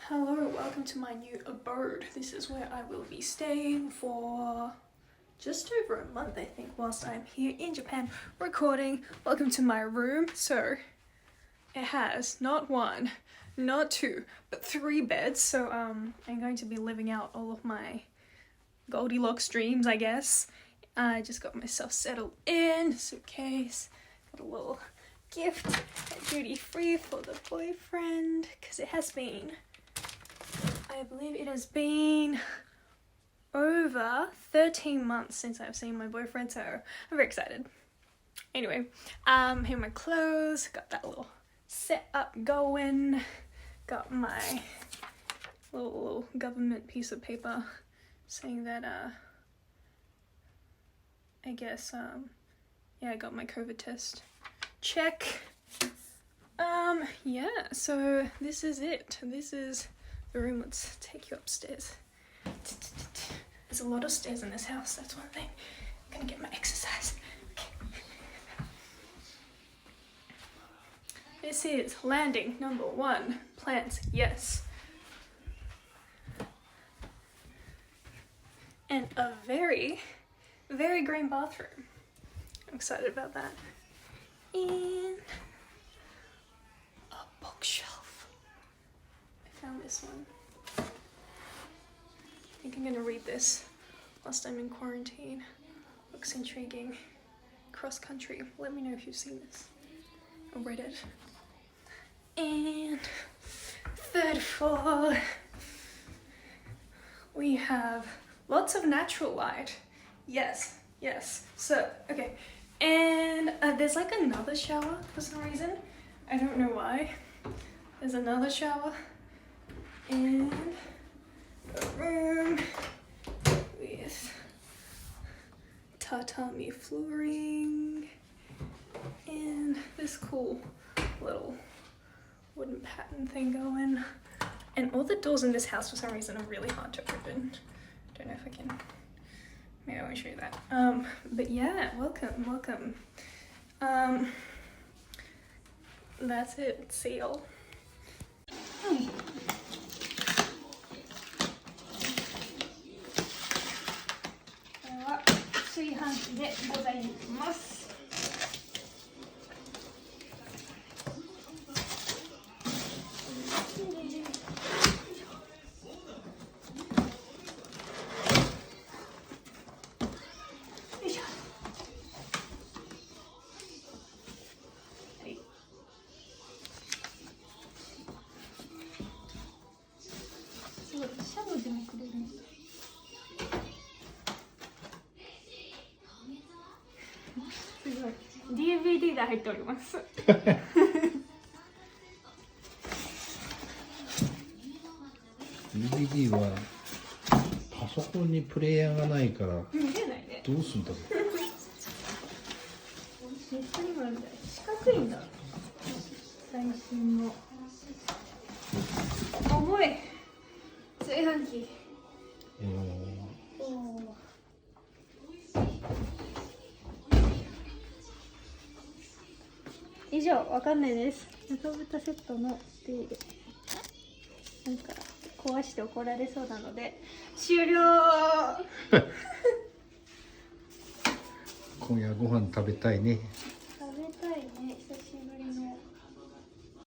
Hello, welcome to my new abode. This is where I will be staying for just over a month, I think, whilst I'm here in Japan recording. Welcome to my room. So it has not one, not two, but 3 beds. So I'm going to be living out all of my Goldilocks dreams, I guess. I just got myself settled in, suitcase, got a little gift at duty free for the boyfriend, because it has been, I believe it has been over 13 months since I've seen my boyfriend, so I'm very excited. Anyway, here are my clothes, got that little set up going, got my little government piece of paper saying that, I guess, yeah, I got my COVID test. Check. Yeah, so this is it. This is the room. Let's take you upstairs. There's a lot of stairs in this house, that's one thing. I'm gonna get my exercise. Okay. This is landing number 1. Plants, yes. And a very, very green bathroom. I'm excited about that. And a bookshelf. I found this one. I think I'm gonna read this whilst I'm in quarantine. Looks intriguing. Cross country. Let me know if you've seen this or read it. And 3rd floor. We have lots of natural light. Yes, yes. So, okay. And there's like another shower for some reason. I don't know why. There's another shower. And a room with tatami flooring. And this cool little wooden pattern thing going. And all the doors in this house for some reason are really hard to open. Don't know if I can. Maybe I won't show you that. But yeah, welcome. That's it. See y'all. これは炊飯器でございます。シャブでもくれるんだ。すごい。DVD が入っております。DVD はパソコンにプレイヤーがないから見れないね。どうすんだろう。ネットにもあるんだよ。四角いんだ。最新の。重い。炊飯器。以上、わかんないです。中豚セットの手入れ。なんか壊して怒られそうなので終了。今夜ご飯食べたいね。